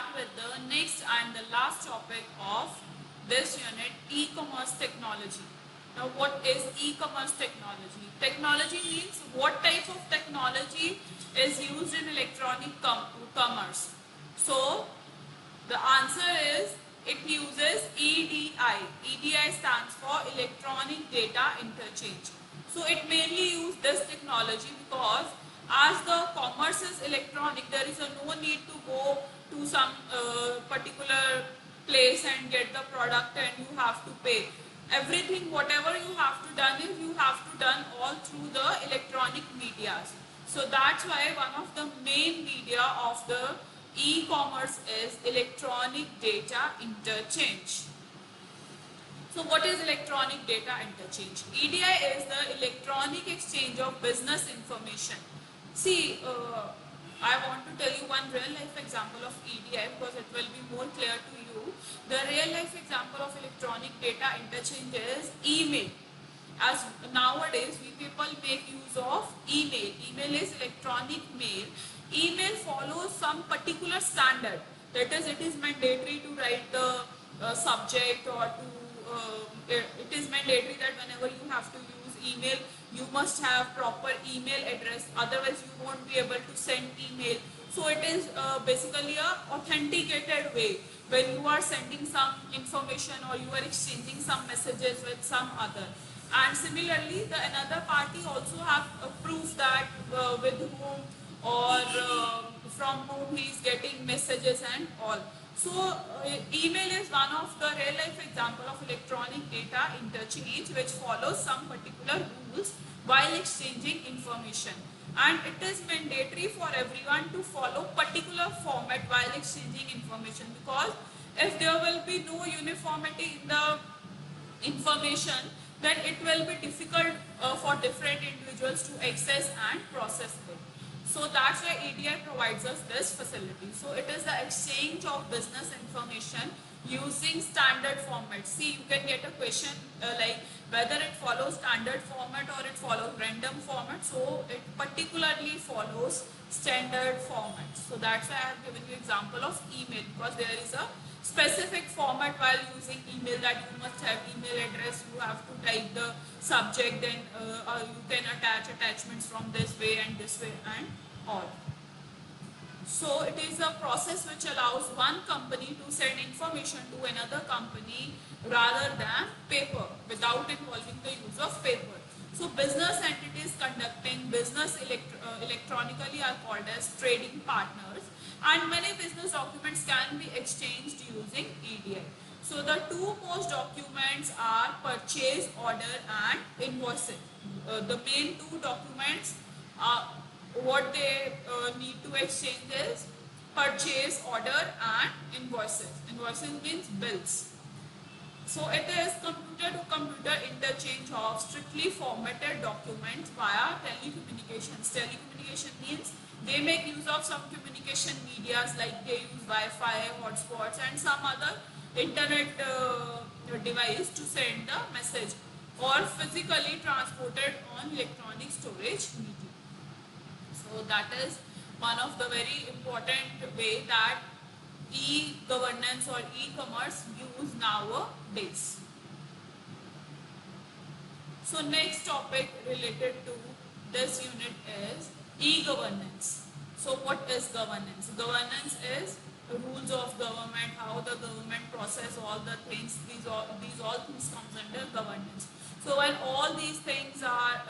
start with the next and the last topic of this unit, e-commerce technology. Now, what is e-commerce technology? Technology means what type of technology is used in electronic commerce. So, the answer is it uses EDI. EDI stands for Electronic Data Interchange. So it mainly uses this technology because as the commerce is electronic, there is no need to go to some particular place and get the product and you have to pay. Everything, whatever you have to done is you have to done all through the electronic medias. So that's why one of the main media of the e-commerce is electronic data interchange. So what is electronic data interchange? EDI is the electronic exchange of business information. See, I want to tell you one real life example of EDI because it will be more clear to you. The real life example of electronic data interchange is email. As nowadays we people make use of email. Email is electronic mail. Email follows some particular standard. That is, it is mandatory to write the subject or to it is mandatory that whenever you have to use email, you must have proper email address. Otherwise, you won't be able to send email. So it is basically a authenticated way when you are sending some information or you are exchanging some messages with some other. And similarly, the another party also have proof that with whom or from whom he is getting messages and all. So email is one of the real life example of electronic data interchange which follows some particular rules while exchanging information, and it is mandatory for everyone to follow particular format while exchanging information, because if there will be no uniformity in the information, then it will be difficult for different individuals to access and process it. So that's why EDI provides us this facility. So it is the exchange of business information using standard format. See, you can get a question like whether it follows standard format or it follows random format. So it particularly follows standard format. So that's why I have given you example of email, because there is a specific format while using email, that you must have email address, you have to type the subject, then you can attach attachments from this way and all. So it is a process which allows one company to send information to another company rather than paper, without involving the use of paper. So business entities conducting business electronically are called as trading partners, and many business documents can be exchanged using EDI. So the two most documents are purchase order and invoices. The main two documents are what they need to exchange is purchase order and invoices. Invoices means bills. So it is computer to computer interchange of strictly formatted documents via telecommunications. Telecommunication means they make use of some communication medias, like they use Wi-Fi, hotspots and some other internet device to send the message, or physically transported on electronic storage media. So that is one of the very important way that e-governance or e-commerce use nowadays. So next topic related to this unit is e-governance. So what is governance? Governance is rules of government, how the government process all the things. These all things comes under governance. So when all these things are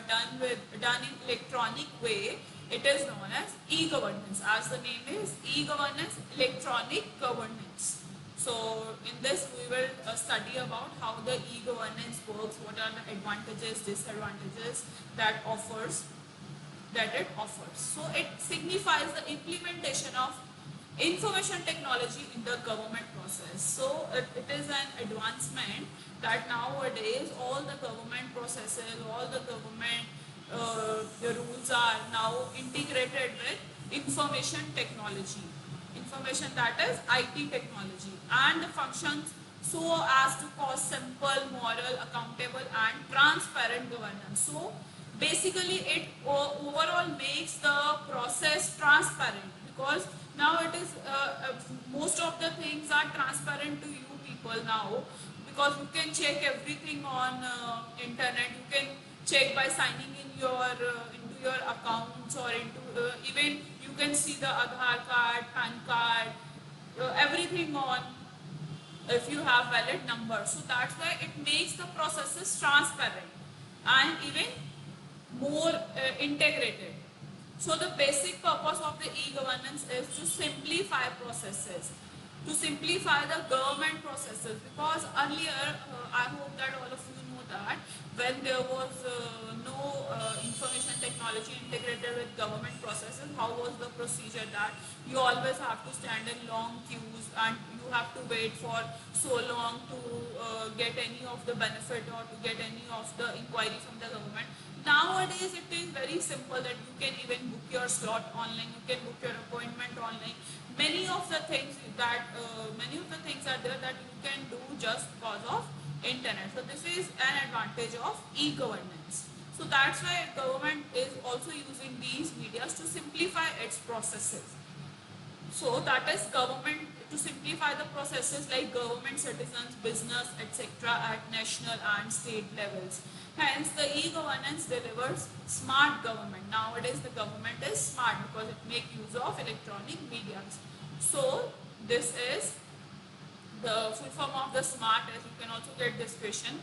done in electronic way, it is known as e-governance. As the name is, e-governance, electronic governance. So in this we will study about how the e-governance works, what are the advantages, disadvantages that it offers. So it signifies the implementation of information technology in the government process. So it is an advancement that nowadays all the government processes, all the government the rules are now integrated with information technology. Information, that is IT technology, and the functions so as to cause simple, moral, accountable and transparent governance. So basically it overall makes the process transparent, because now it is important to you people now, because you can check everything on internet. You can check by signing in your into your accounts, or into even you can see the Aadhaar card, PAN card, everything on, if you have valid number. So that's why it makes the processes transparent and even more integrated. So the basic purpose of the e-governance is to simplify processes, to simplify the government processes, because earlier, I hope that all of you know that when there was no information technology integrated with government processes, how was the procedure that you always have to stand in long queues and you have to wait for so long to get any of the benefit or to get any of the inquiry from the government. Nowadays it is very simple that you can even book your slot online, you can book your appointment online. Many of the things are there that you can do just because of internet. So this is an advantage of e-governance. So that's why government is also using these medias to simplify its processes. So that is government, to simplify the processes like government, citizens, business, etc. at national and state levels. Hence, the e-governance delivers smart government. Nowadays, the government is smart because it makes use of electronic media. So, this is the full form of the smart, as you can also get this question.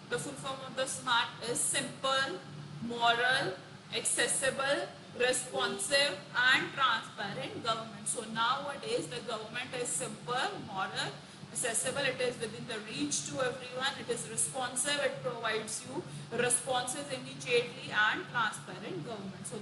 The full form of the smart is simple, moral, accessible, responsive and transparent government. So nowadays the government is simple, moral, accessible, it is within the reach to everyone, it is responsive, it provides you responses immediately, and transparent government. So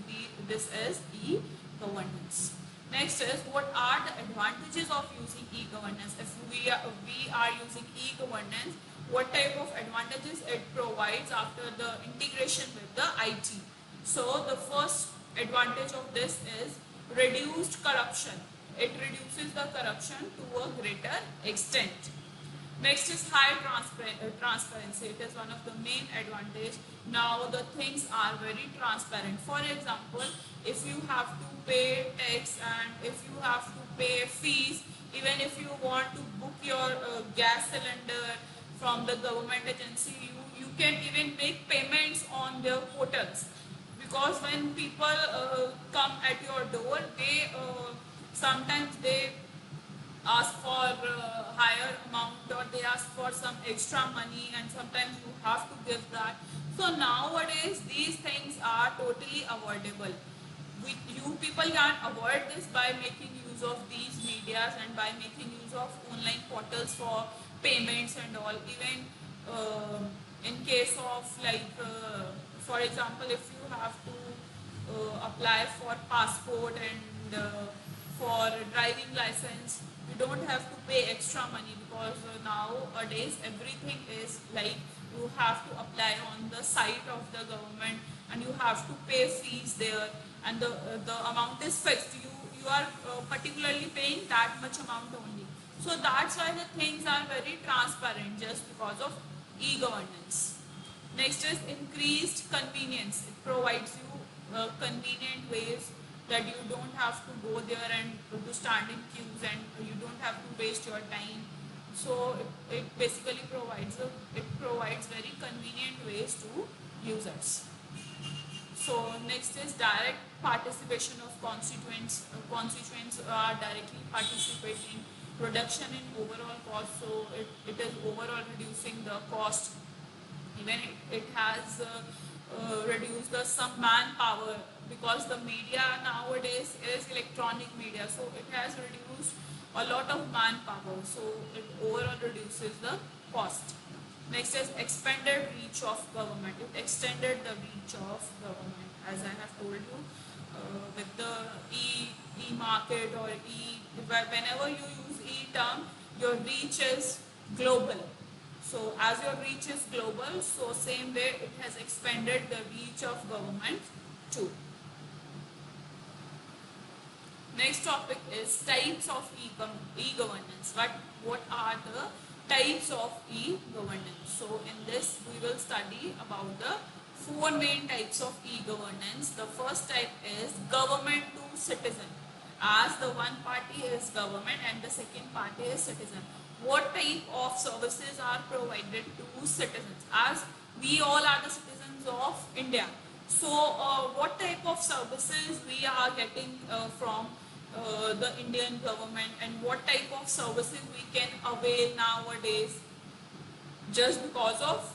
this is e-governance. Next is, what are the advantages of using e-governance? If we are using e-governance, what type of advantages it provides after the integration with the IT? So the first advantage of this is reduced corruption. It reduces the corruption to a greater extent. Next is high transparency. It is one of the main advantage. Now the things are very transparent. For example, if you have to pay tax and if you have to pay fees, even if you want to book your gas cylinder from the government agency, you can even make payments on their portals. Because when people come at your door, they sometimes they ask for higher amount, or they ask for some extra money, and sometimes you have to give that. So nowadays these things are totally avoidable. You people can avoid this by making use of these medias and by making use of online portals for payments and all. Even in case of like for example, if you have to apply for passport and for driving license, you don't have to pay extra money, because nowadays everything is like you have to apply on the site of the government and you have to pay fees there, and the amount is fixed. You are particularly paying that much amount only. So that's why the things are very transparent, just because of e-governance. Next is increased convenience. It provides you convenient ways that you don't have to go there and to stand in queues, and you don't have to waste your time. So it basically provides very convenient ways to users. So next is direct participation of constituents. Constituents are directly participating. Reduction in overall cost. So it is overall reducing the cost. Even it has reduced the some manpower, because the media nowadays is electronic media. So it has reduced a lot of manpower. So it overall reduces the cost. Next is expanded reach of government. It extended the reach of government, as I have told you, with the e-market or whenever you use e-term, your reach is global. So as your reach is global, so same way it has expanded the reach of government too. Next topic is types of e-governance. What are the types of e-governance? So in this we will study about the four main types of e-governance. The first type is government to citizen, as the one party is government and the second party is citizen. what type of services are provided to citizens, as we all are the citizens of India. So what type of services we are getting from the Indian government, and what type of services we can avail nowadays just because of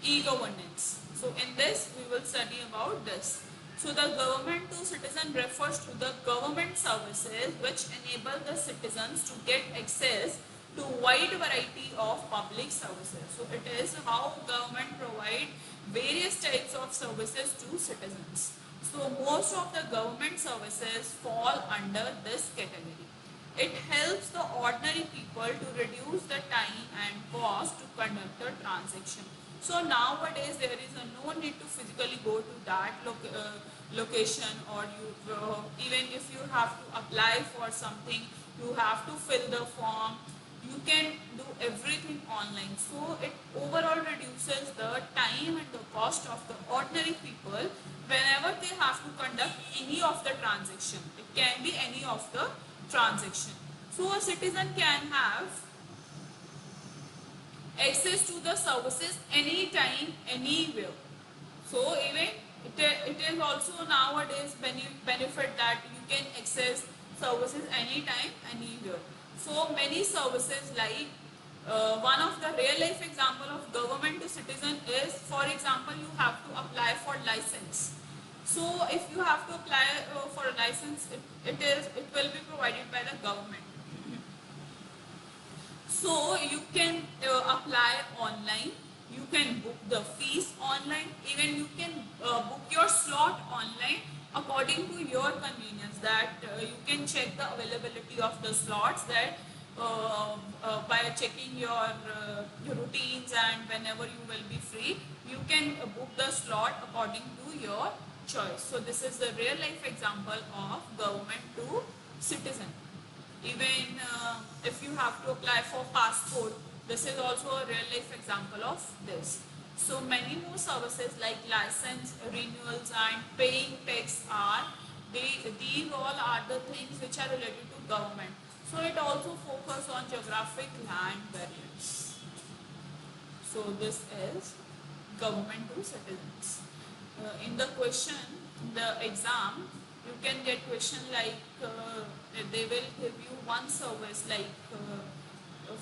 e-governance. So in this we will study about this. So the government to citizen refers to the government services which enable the citizens to get access to wide variety of public services. So it is how government provide various types of services to citizens. So most of the government services fall under this category. It helps the ordinary people to reduce the time and cost to conduct a transaction. So nowadays there is no need to physically go to that location, or you even if you have to apply for something, you have to fill the form. You can do everything online. So it overall reduces the time and the cost of the ordinary people whenever they have to conduct any of the transaction. It can be any of the transaction. So a citizen can have access to the services anytime, anywhere. So even it is also nowadays benefit that you can access services anytime, anywhere. So many services like one of the real life example of government to citizen is, for example, you have to apply for license. So if you have to apply for a license, it will be provided by the government. So you can apply online, you can book the fees online, even you can book your slot online according to your convenience, that you can check the availability of the slots, that by checking your routines, and whenever you will be free, you can book the slot according to your choice. So this is the real life example of government to citizen. Even if you have to apply for passport, this is also a real life example of this. So many more services like license renewals and paying tax are, these all are the things which are related to government. So it also focuses on geographic land barriers. So this is government to citizens. In the question, the exam, you can get question like they will give you one service like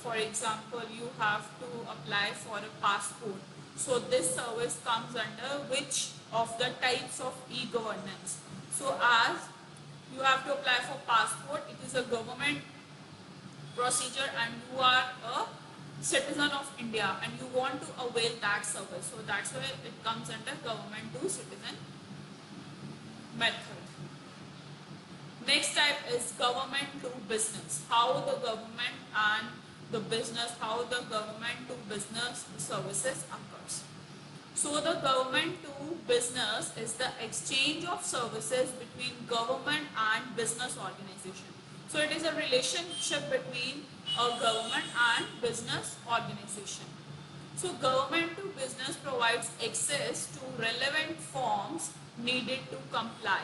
for example, you have to apply for a passport. So this service comes under which of the types of e-governance? So as you have to apply for passport, it is a government procedure, and you are a citizen of India and you want to avail that service. So that's why it comes under government to citizen method. Next type is government to business. How the government and the business, how the government to business services occurs. So the government to business is the exchange of services between government and business organization. So it is a relationship between a government and business organization. So government to business provides access to relevant forms needed to comply.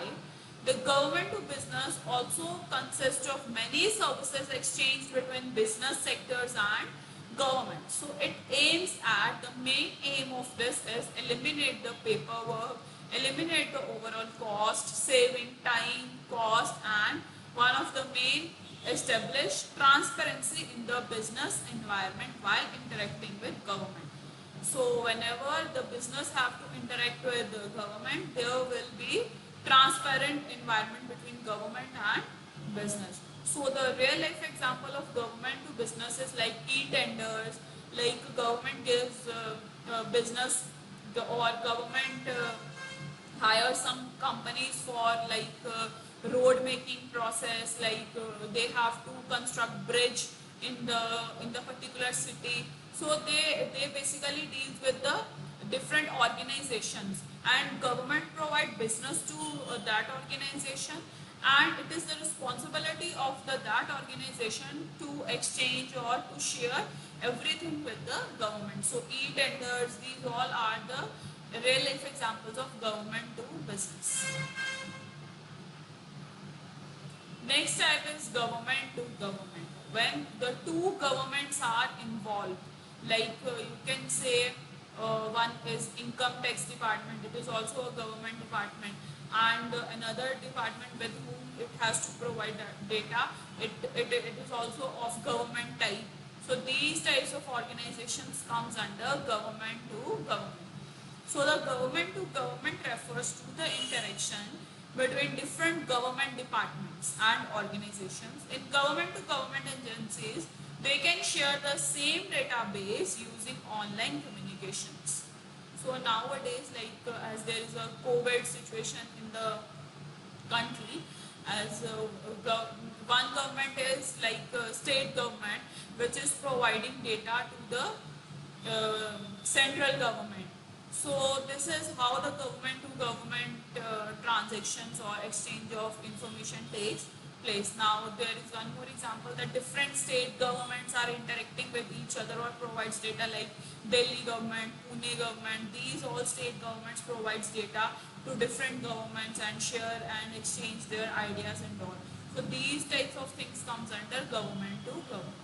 The government to business also consists of many services exchanged between business sectors and government. So it aims at, the main aim of this is eliminate the paperwork, eliminate the overall cost, saving time, cost, and one of the main, establish transparency in the business environment while interacting with government. So whenever the business have to interact with the government, there will be transparent environment between government and business. So the real life example of government to business is like e-tenders, like government gives business, or government hire some companies for like road making process, like they have to construct bridge in the particular city. So they basically deals with the different organizations, and government provide business to that organization, and it is the responsibility of that organization to exchange or to share everything with the government. So e-tenders, these all are the real life examples of government to business. Next type is government to government. when the two governments are involved. Like you can say one is income tax department, it is also a government department, and another department with whom it has to provide data, it is also of government type. So these types of organizations comes under government to government. So the government to government refers to the interaction between different government departments and organizations. In government to government agencies, they can share the same database using online communications. So nowadays, like as there is a COVID situation in the country, as one government is like state government, which is providing data to the central government. So this is how the government to government transactions or exchange of information takes place. Now there is one more example that different state governments are interacting with each other or provides data, like Delhi government, Pune government. These all state governments provides data to different governments and share and exchange their ideas and all. So these types of things comes under government to government.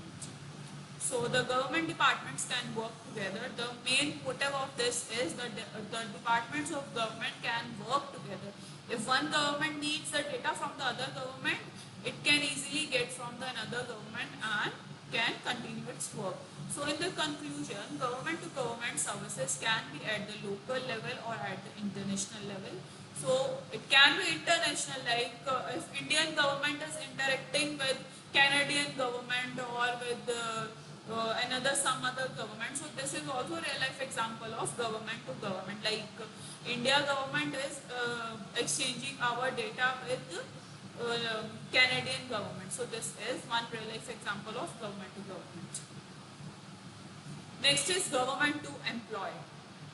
So the government departments can work together. The main motive of this is that the departments of government can work together. If one government needs the data from the other government, it can easily get from the another government and can continue its work. So in the conclusion, government to government services can be at the local level or at the international level. So it can be international, like if Indian government is interacting with Canadian government or with another some other government. So this is also a real life example of government to government. Like India government is exchanging our data with Canadian government. So this is one real life example of government to government. Next is government to employ.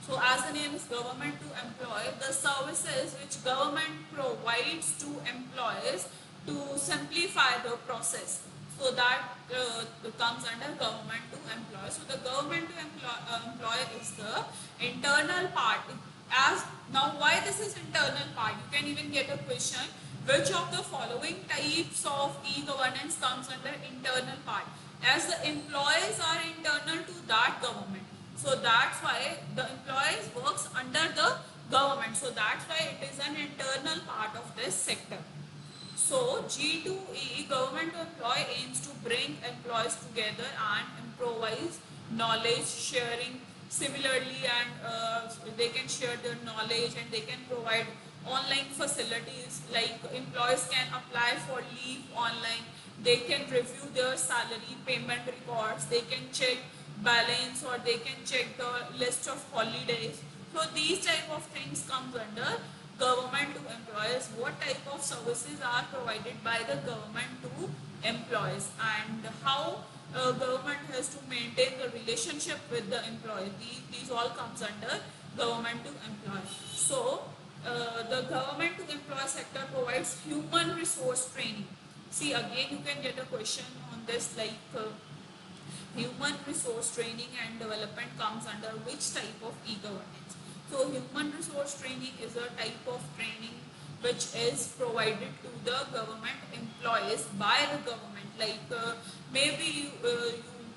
So as the name is government to employ, the services which government provides to employees to simplify the process. So that comes under government to employ. So the government to employ is the internal part. As now, why this is internal part? You can even get a question. Which of the following types of e-governance comes under internal part? As the employees are internal to that government. So that's why the employees works under the government. So that's why it is an internal part of this sector. So G2E, government to employ, aims to bring employees together and improvise knowledge sharing. Similarly, and they can share their knowledge and they can provide online facilities, like employees can apply for leave online, they can review their salary payment records, they can check balance or they can check the list of holidays. So these type of things comes under government to employees. What type of services are provided by the government to employees and how government has to maintain the relationship with the employee. These all comes under government to employee. So the government to employee sector provides human resource training. See, again you can get a question on this, like human resource training and development comes under which type of e-governance. So human resource training is a type of training which is provided to the government employees by the government. Like maybe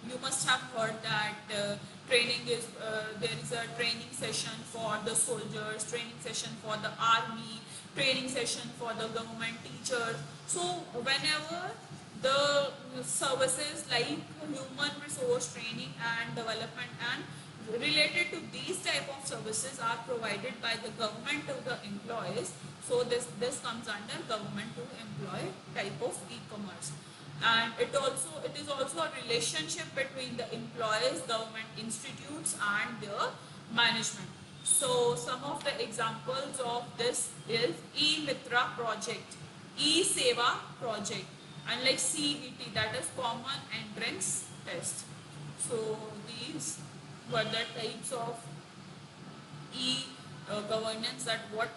you must have heard that training is there is a training session for the soldiers, training session for the army, training session for the government teachers. So whenever the services like human resource training and development and related to these type of services are provided by the government to the employees, so this comes under government to employ type of e-commerce. And it is also a relationship between the employees, government institutes and their management. So some of the examples of this is e-Mitra project, e-Seva project, and like CET, that is common entrance test. So these were the types of e-governance, that what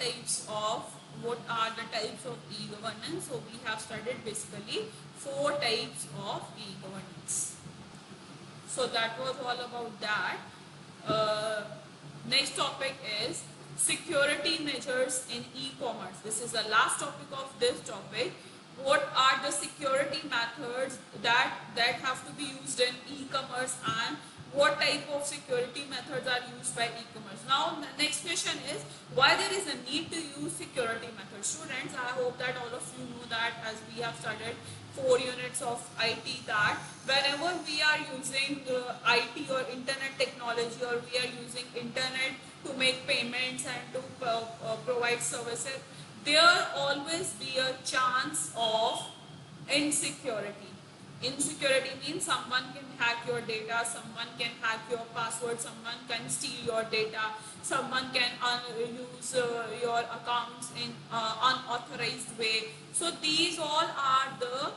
are the types of e-governance. So we have studied basically 4 types of e-governance. So that was all about that. Next topic is security measures in e-commerce. This is the last topic of this topic. What are the security methods that have to be used in e-commerce, and what type of security methods are used by e-commerce. Now the next question is why there is a need to use security methods. Students, I hope that all of you know that, as we have studied 4 units of IT, that whenever we are using IT or internet technology, or we are using internet to make payments and to provide services, there always be a chance of insecurity. Insecurity means someone can hack your data, someone can hack your password, someone can steal your data, someone can use your accounts in unauthorized way. So these all are the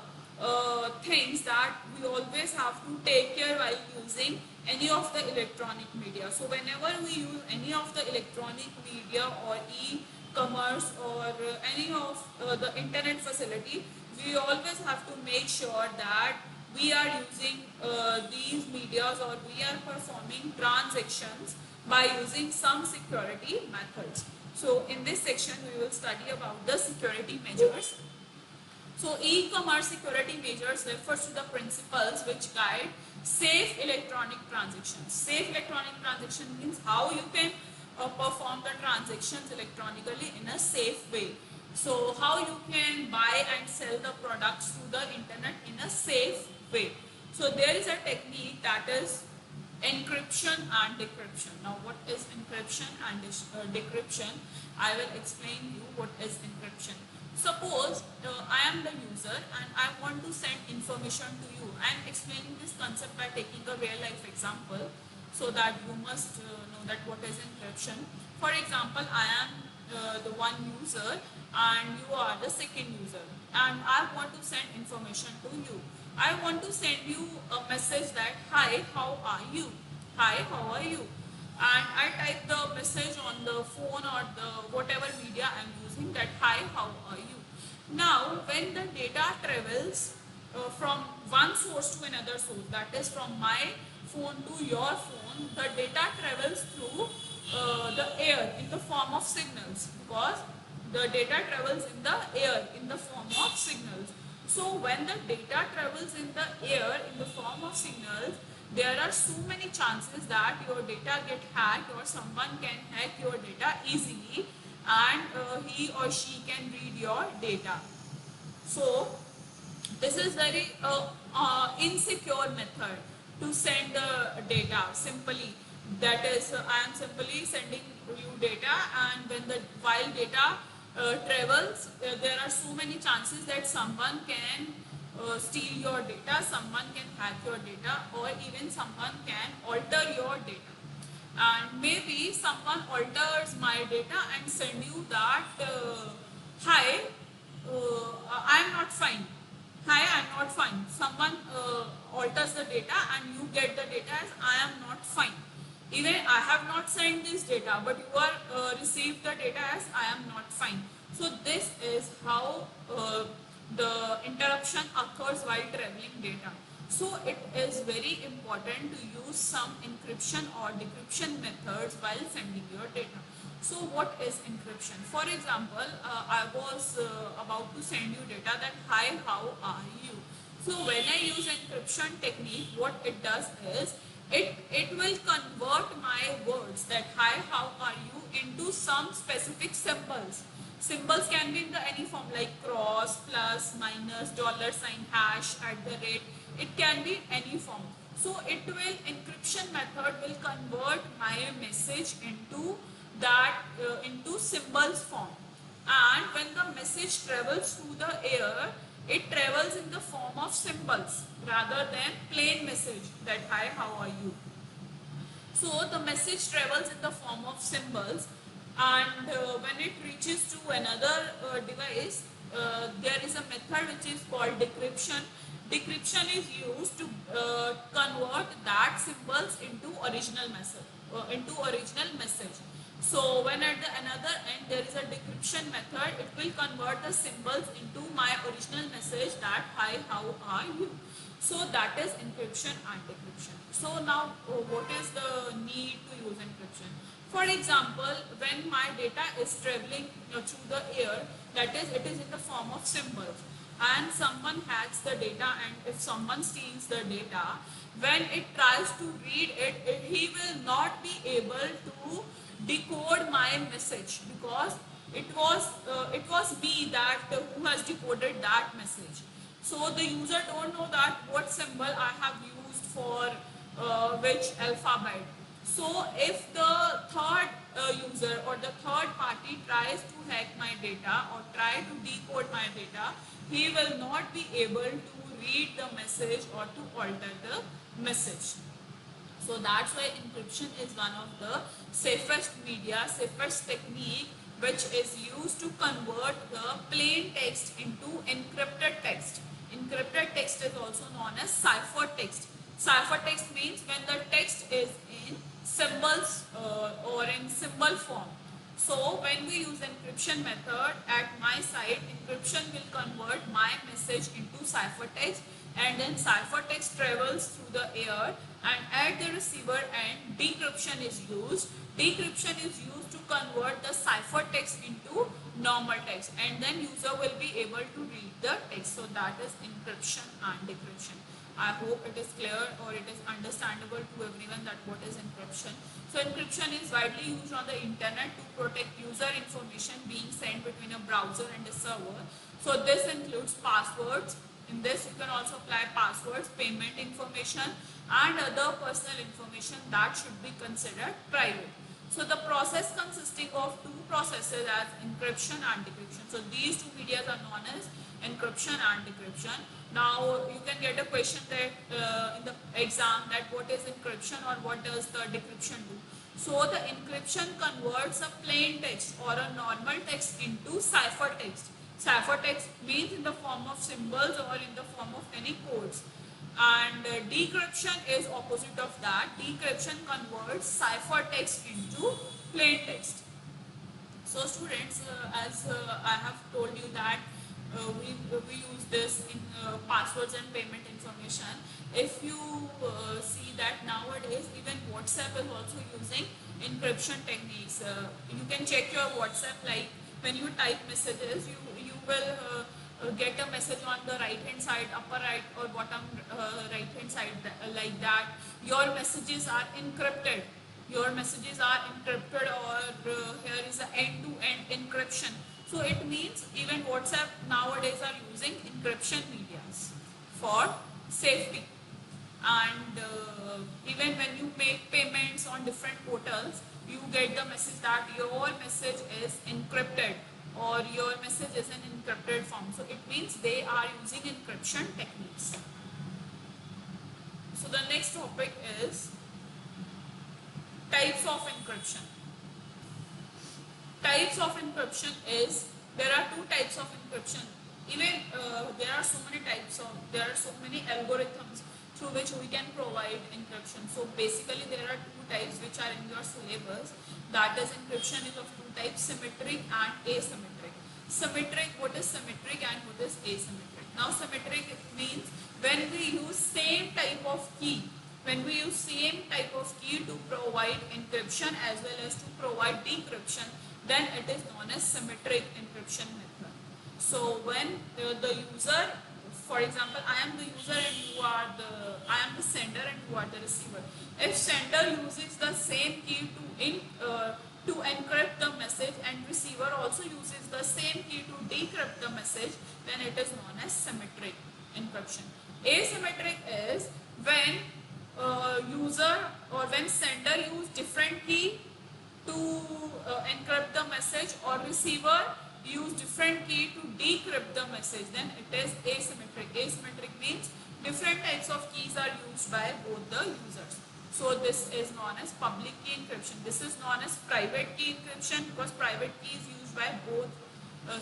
things that we always have to take care while using any of the electronic media. So whenever we use any of the electronic media or e-commerce or any of the internet facility, we always have to make sure that we are using these medias, or we are performing transactions by using some security methods. So in this section we will study about the security measures. So e-commerce security measures refers to the principles which guide safe electronic transactions. Safe electronic transaction means how you can perform the transactions electronically in a safe way. So how you can buy and sell the products through the internet in a safe way. So there is a technique that is encryption and decryption. Now what is encryption and decryption? I will explain you what is encryption. Suppose I am the user and I want to send information to you. I am explaining this concept by taking a real life example, so that you must know that what is encryption. For example, I am the one user and you are the second user, and I want to send information to you. I want to send you a message that, hi, how are you? Hi, how are you? And I type the message on the phone or the whatever media I am using, that, hi, how are you? Now when the data travels from one source to another source, that is from my phone to your phone, the data travels through the air in the form of signals, because the data travels in the air in the form of signals. So when the data travels in the air in the form of signals, there are so many chances that your data get hacked, or someone can hack your data easily, and he or she can read your data. So this is very insecure method to send the data simply. That is, I am simply sending you data, and when the while data travels, there are so many chances that someone can steal your data, someone can hack your data, or even someone can alter your data. And maybe someone alters my data and send you that, hi, I am not fine. Hi, I am not fine. Someone alters the data and you get the data as, I am not fine. Even I have not sent this data, but you are received the data as, I am not fine. So this is how the interruption occurs while traveling data. So it is very important to use some encryption or decryption methods while sending your data. So what is encryption? For example, I was about to send you data that, hi, how are you? So when I use encryption technique, what it does is, it will convert my words that, hi, how are you, into some specific symbols. Symbols can be in the any form, like cross, plus, minus, dollar sign, hash, at the rate. It can be any form. So it will, encryption method will convert my message into that into symbols form. And when the message travels through the air, it travels in the form of symbols rather than plain message that, hi, how are you? So the message travels in the form of symbols, and when it reaches to another device, there is a method which is called decryption. Decryption is used to convert that symbols into original message. So when at the another end there is a decryption method, it will convert the symbols into my original message that, hi, how are you? So that is encryption and decryption. So now what is the need to use encryption? For example, when my data is traveling through the air, that is, it is in the form of symbols. and someone hacks the data, and if someone steals the data, when it tries to read it, he will not be able to decode my message, because it was me that who has decoded that message. So the user don't know that what symbol I have used for which alphabet. So if the third user or the third party tries to hack my data or try to decode my data, he will not be able to read the message or to alter the message. So that's why encryption is one of the safest media, safest technique which is used to convert the plain text into encrypted text. Encrypted text is also known as ciphertext. Ciphertext means when the text is in symbols or in symbol form. So when we use encryption method at my site, encryption will convert my message into ciphertext, and then ciphertext travels through the air, and at the receiver end decryption is used. Decryption is used to convert the ciphertext into normal text, and then user will be able to read the text. So that is encryption and decryption. I hope it is clear or it is understandable to everyone that what is encryption. So encryption is widely used on the internet to protect user information being sent between a browser and a server. So this includes passwords. In this you can also apply passwords, payment information and other personal information that should be considered private. So the process consisting of two processes as encryption and decryption. So these two medias are known as encryption and decryption. Now you can get a question that in the exam that what is encryption or what does the decryption do. So the encryption converts a plain text or a normal text into ciphertext. Ciphertext means in the form of symbols or in the form of any codes. And decryption is opposite of that. Decryption converts ciphertext into plain text. So students, as I have told you that we use this in passwords and payment information. If you see that nowadays even WhatsApp is also using encryption techniques. You can check your WhatsApp, like when you type messages, you will get a message on the right hand side, upper right or bottom right hand side, like that. Your messages are encrypted. Your messages are encrypted, or here is the end-to-end encryption. So it means even WhatsApp nowadays are using encryption medias for safety. And even when you make payments on different portals, you get the message that your message is encrypted or your message is in encrypted form. So it means they are using encryption techniques. So the next topic is types of encryption. Types of encryption is, there are two types of encryption. Even there are so many algorithms through which we can provide encryption. So basically there are two types which are in your syllabus. That is, encryption is of two types, symmetric and asymmetric. Symmetric, what is symmetric and what is asymmetric? Now symmetric means when we use same type of key. When we use same type of key to provide encryption as well as to provide decryption, then it is known as symmetric encryption method. So when the user, for example, I am the user and I am the sender and you are the receiver. If sender uses the same key to encrypt the message and receiver also uses the same key to decrypt the message, then it is known as symmetric encryption. Asymmetric is when user or when sender use different key to encrypt the message, or receiver use different key to decrypt the message, then it is asymmetric. Asymmetric means different types of keys are used by both the users. So this is known as public key encryption. This is known as private key encryption because private key is used by both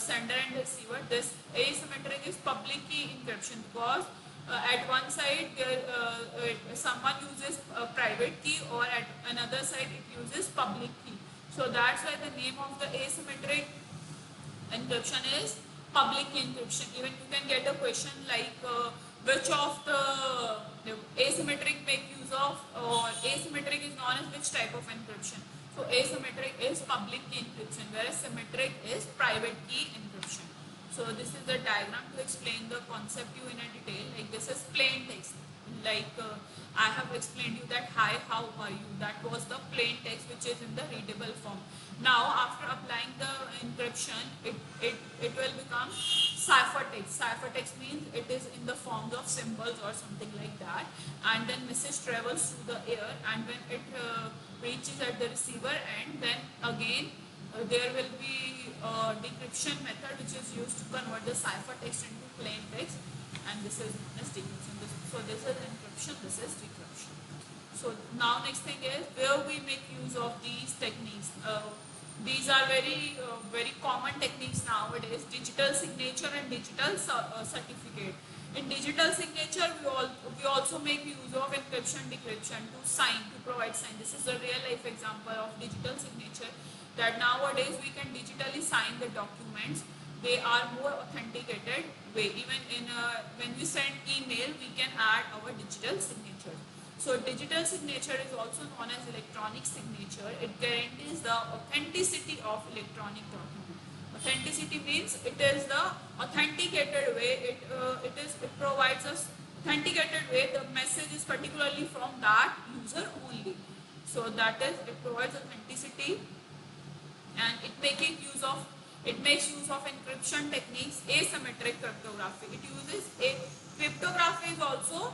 sender and receiver. This asymmetric is public key encryption because at one side someone uses a private key, or at another side it uses public key. So that's why the name of the asymmetric encryption is public key encryption. Even you can get a question like which of the asymmetric make use of, or asymmetric is known as which type of encryption. So asymmetric is public key encryption, whereas symmetric is private key encryption. So this is the diagram to explain the concept you in a detail. Like this is plain text. Like I have explained you that hi, how are you? That was the plain text which is in the readable form. Now after applying the encryption, it will become ciphertext. Ciphertext means it is in the forms of symbols or something like that. And then message travels through the air, and when it reaches at the receiver end, then again there will be a decryption method which is used to convert the ciphertext into plain text, and this is known as decryption. So this is encryption, this is decryption. So now next thing is where we make use of these techniques. These are very common techniques nowadays: digital signature and digital certificate. In digital signature, we also make use of encryption, decryption to sign, to provide sign. This is a real life example of digital signature, that nowadays we can digitally sign the documents. They are more authenticated way. Even in when we send email, we can add our digital signature. So digital signature is also known as electronic signature. It guarantees the authenticity of electronic document. Authenticity means it is the authenticated way. It provides us authenticated way. The message is particularly from that user only. So that is, it provides authenticity, and it makes use of encryption techniques, asymmetric cryptography. It uses a cryptography is also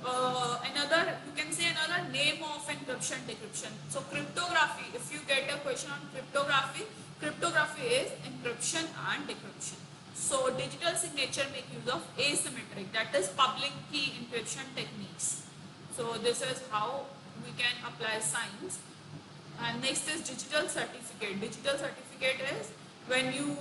another, you can say, another name of encryption decryption. So cryptography, if you get a question on cryptography, cryptography is encryption and decryption. So digital signature make use of asymmetric, that is public key encryption techniques. So this is how we can apply signs. And next is digital certificate. Digital certificate is when you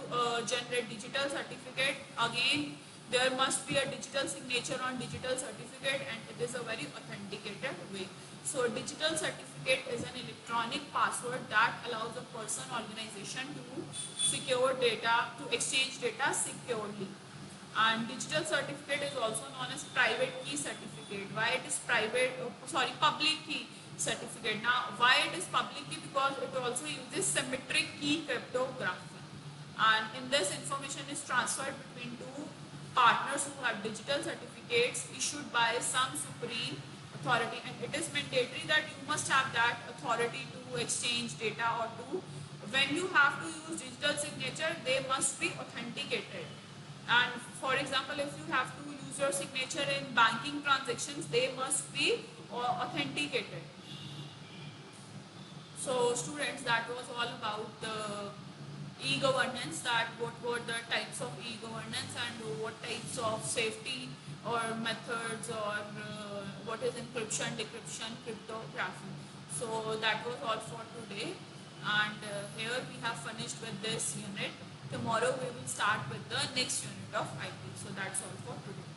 generate digital certificate, again there must be a digital signature on digital certificate, and it is a very authenticated way. So digital certificate is an electronic password that allows a person, organization to secure data, to exchange data securely. And digital certificate is also known as private key certificate. Why it is public key certificate. Now why it is public key? Because it also uses symmetric key cryptography, and in this, information is transferred between two partners who have digital certificates issued by some supreme authority, and it is mandatory that you must have that authority to exchange data, or to, when you have to use digital signature, they must be authenticated. And for example, if you have to use your signature in banking transactions, they must be authenticated. So students, that was all about the e-governance, that what were the types of e-governance and what types of safety or methods, or what is encryption, decryption, cryptography. So that was all for today, and here we have finished with this unit. Tomorrow we will start with the next unit of IT. So that's all for today.